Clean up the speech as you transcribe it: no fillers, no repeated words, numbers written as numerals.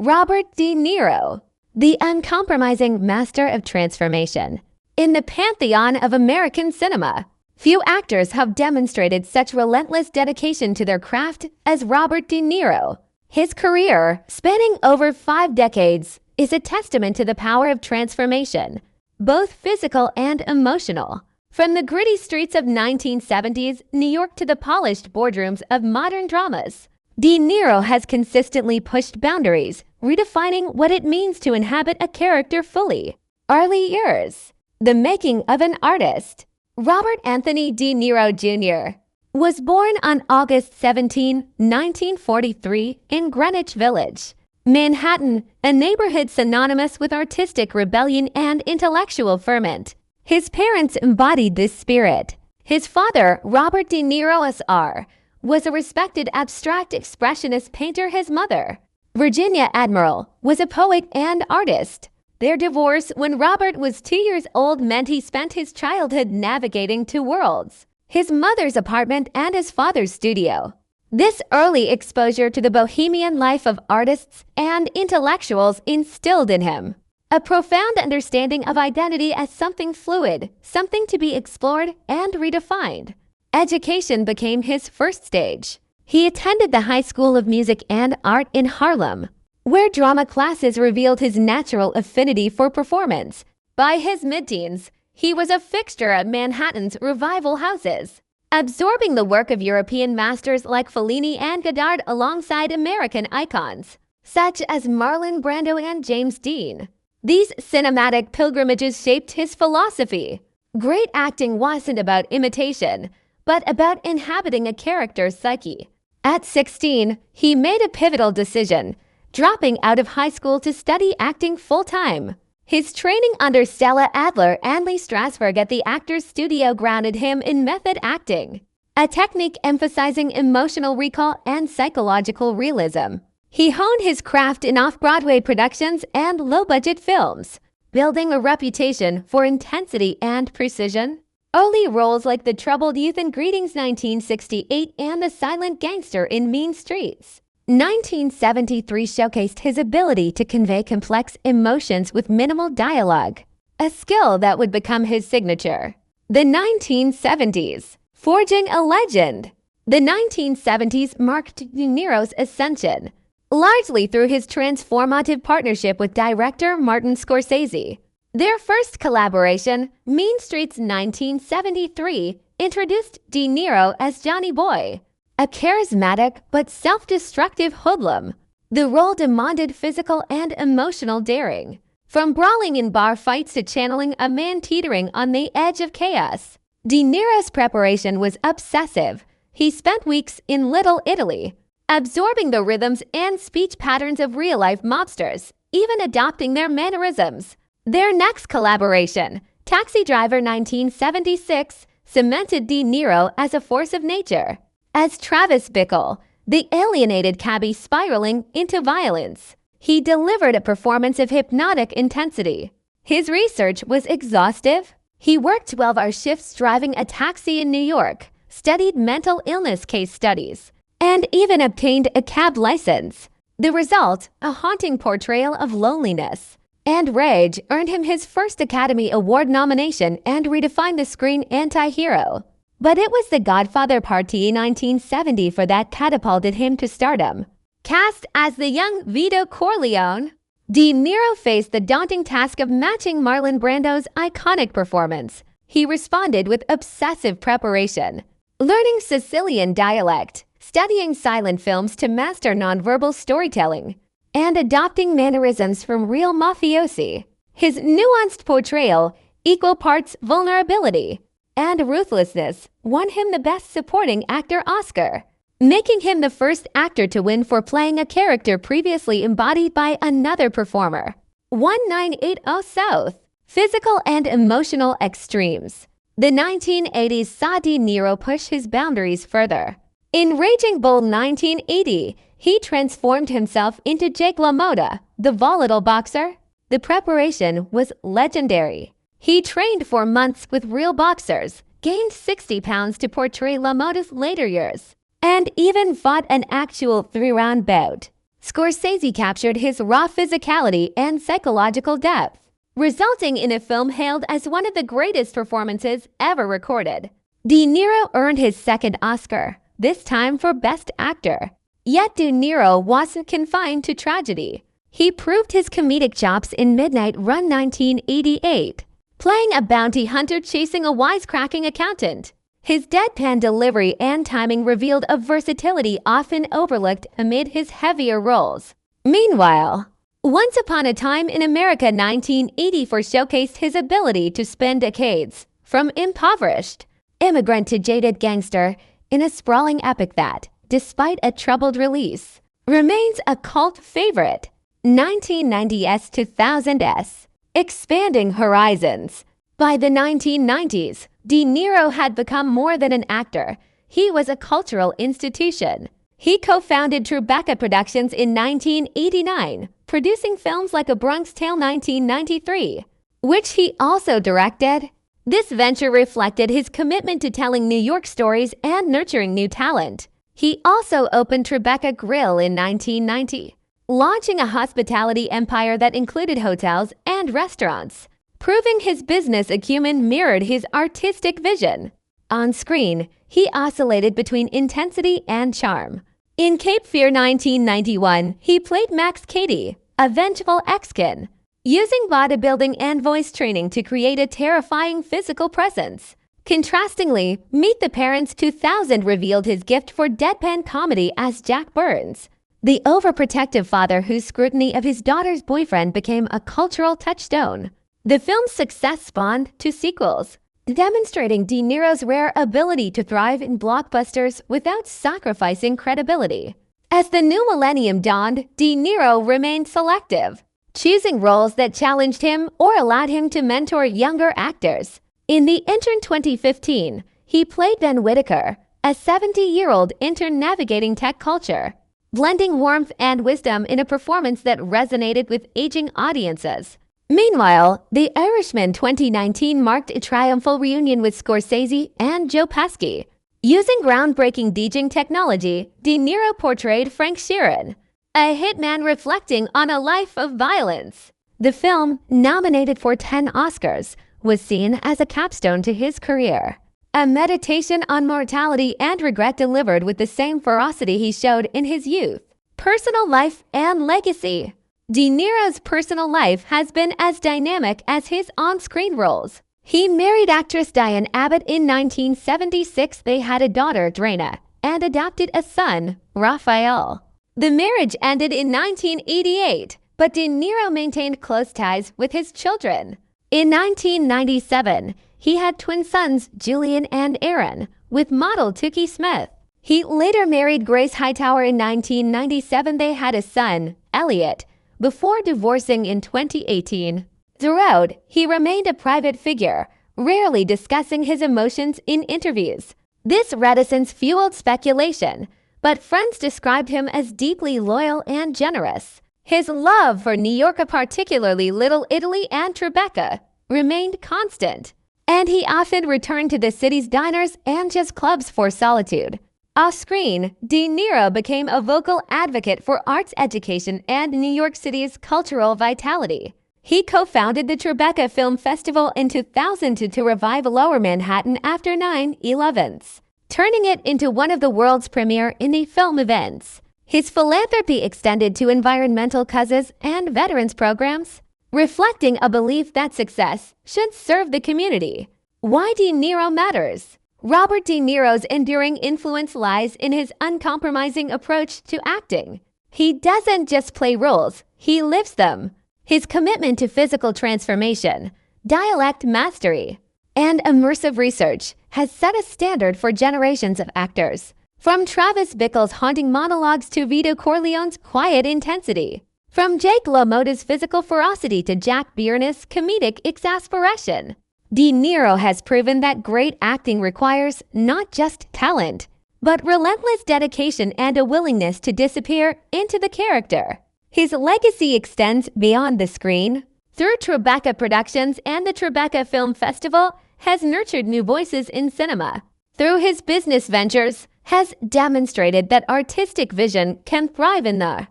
Robert De Niro, the uncompromising master of transformation. In the pantheon of American cinema, few actors have demonstrated such relentless dedication to their craft as Robert De Niro. His career, spanning over 5 decades, is a testament to the power of transformation, both physical and emotional. From the gritty streets of 1970s New York to the polished boardrooms of modern dramas, De Niro has consistently pushed boundaries, redefining what it means to inhabit a character fully. Early years. The making of an artist. Robert Anthony De Niro Jr. was born on August 17, 1943 in Greenwich Village, Manhattan, a neighborhood synonymous with artistic rebellion and intellectual ferment. His parents embodied this spirit. His father, Robert De Niro Sr., was a respected abstract expressionist painter. His mother, Virginia Admiral, was a poet and artist. Their divorce when Robert was 2 years old meant he spent his childhood navigating 2 worlds, his mother's apartment and his father's studio. This early exposure to the bohemian life of artists and intellectuals instilled in him a profound understanding of identity as something fluid, something to be explored and redefined. Education became his first stage. He attended the High School of Music and Art in Harlem, where drama classes revealed his natural affinity for performance. By his mid-teens, he was a fixture at Manhattan's revival houses, absorbing the work of European masters like Fellini and Godard alongside American icons, such as Marlon Brando and James Dean. These cinematic pilgrimages shaped his philosophy. Great acting wasn't about imitation, but about inhabiting a character's psyche. At 16, he made a pivotal decision, dropping out of high school to study acting full-time. His training under Stella Adler and Lee Strasberg at the Actors Studio grounded him in method acting, a technique emphasizing emotional recall and psychological realism. He honed his craft in off-Broadway productions and low-budget films, building a reputation for intensity and precision. Early roles like the troubled youth in Greetings 1968 and the silent gangster in Mean Streets 1973 showcased his ability to convey complex emotions with minimal dialogue, a skill that would become his signature. The 1970s. Forging a legend. The 1970s marked De Niro's ascension, largely through his transformative partnership with director Martin Scorsese. Their first collaboration, Mean Streets 1973, introduced De Niro as Johnny Boy, a charismatic but self-destructive hoodlum. The role demanded physical and emotional daring, from brawling in bar fights to channeling a man teetering on the edge of chaos. De Niro's preparation was obsessive. He spent weeks in Little Italy, absorbing the rhythms and speech patterns of real-life mobsters, even adopting their mannerisms. Their next collaboration, Taxi Driver 1976, cemented De Niro as a force of nature. As Travis Bickle, the alienated cabbie spiraling into violence, he delivered a performance of hypnotic intensity. His research was exhaustive. He worked 12-hour shifts driving a taxi in New York, studied mental illness case studies, and even obtained a cab license. The result, a haunting portrayal of loneliness and rage, earned him his first Academy Award nomination and redefined the screen anti-hero. But it was The Godfather Part 1970 that catapulted him to stardom. Cast as the young Vito Corleone, De Niro faced the daunting task of matching Marlon Brando's iconic performance. He responded with obsessive preparation, learning Sicilian dialect, studying silent films to master nonverbal storytelling, and adopting mannerisms from real mafiosi. His nuanced portrayal, equal parts vulnerability and ruthlessness, won him the Best Supporting Actor Oscar, making him the first actor to win for playing a character previously embodied by another performer. 1980 South. Physical and emotional extremes. The 1980s saw De Niro push his boundaries further. In Raging Bull 1980, he transformed himself into Jake LaMotta, the volatile boxer. The preparation was legendary. He trained for months with real boxers, gained 60 pounds to portray LaMotta's later years, and even fought an actual 3-round bout. Scorsese captured his raw physicality and psychological depth, resulting in a film hailed as one of the greatest performances ever recorded. De Niro earned his second Oscar, this time for Best Actor. Yet De Niro wasn't confined to tragedy. He proved his comedic chops in Midnight Run 1988, playing a bounty hunter chasing a wisecracking accountant. His deadpan delivery and timing revealed a versatility often overlooked amid his heavier roles. Meanwhile, Once Upon a Time in America 1984 showcased his ability to span decades, from impoverished immigrant to jaded gangster, in a sprawling epic that, despite a troubled release, remains a cult favorite. 1990s to 2000s, expanding horizons. By the 1990s, De Niro had become more than an actor. He was a cultural institution. He co-founded Tribeca Productions in 1989, producing films like A Bronx Tale 1993, which he also directed. This venture reflected his commitment to telling New York stories and nurturing new talent. He also opened Tribeca Grill in 1990, launching a hospitality empire that included hotels and restaurants, proving his business acumen mirrored his artistic vision. On screen, he oscillated between intensity and charm. In Cape Fear 1991, he played Max Cady, a vengeful ex-con, using bodybuilding and voice training to create a terrifying physical presence. Contrastingly, Meet the Parents 2000 revealed his gift for deadpan comedy as Jack Burns, the overprotective father whose scrutiny of his daughter's boyfriend became a cultural touchstone. The film's success spawned two sequels, demonstrating De Niro's rare ability to thrive in blockbusters without sacrificing credibility. As the new millennium dawned, De Niro remained selective, choosing roles that challenged him or allowed him to mentor younger actors. In The Intern 2015, he played Ben Whitaker, a 70-year-old intern navigating tech culture, blending warmth and wisdom in a performance that resonated with aging audiences. Meanwhile, The Irishman 2019 marked a triumphal reunion with Scorsese and Joe Pesci. Using groundbreaking DJing technology, De Niro portrayed Frank Sheeran, a hitman reflecting on a life of violence. The film, nominated for 10 Oscars, was seen as a capstone to his career, a meditation on mortality and regret delivered with the same ferocity he showed in his youth. Personal life and legacy. De Niro's personal life has been as dynamic as his on-screen roles. He married actress Diane Abbott in 1976. They had a daughter, Drana, and adopted a son, Raphael. The marriage ended in 1988, but De Niro maintained close ties with his children. In 1997, he had twin sons, Julian and Aaron, with model Tookie Smith. He later married Grace Hightower in 1997. They had a son, Elliot, before divorcing in 2018. Throughout, he remained a private figure, rarely discussing his emotions in interviews. This reticence fueled speculation, but friends described him as deeply loyal and generous. His love for New York, particularly Little Italy and Tribeca, remained constant, and he often returned to the city's diners and jazz clubs for solitude. Off-screen, De Niro became a vocal advocate for arts education and New York City's cultural vitality. He co-founded the Tribeca Film Festival in 2000 to revive Lower Manhattan after 9/11s, turning it into one of the world's premier indie film events. His philanthropy extended to environmental causes and veterans programs, reflecting a belief that success should serve the community. Why De Niro matters. Robert De Niro's enduring influence lies in his uncompromising approach to acting. He doesn't just play roles, he lives them. His commitment to physical transformation, dialect mastery, and immersive research has set a standard for generations of actors. From Travis Bickle's haunting monologues to Vito Corleone's quiet intensity. From Jake LaMotta's physical ferocity to Jack Bierne's comedic exasperation. De Niro has proven that great acting requires not just talent, but relentless dedication and a willingness to disappear into the character. His legacy extends beyond the screen. Through Tribeca Productions and the Tribeca Film Festival, has nurtured new voices in cinema. Through his business ventures, has demonstrated that artistic vision can thrive in the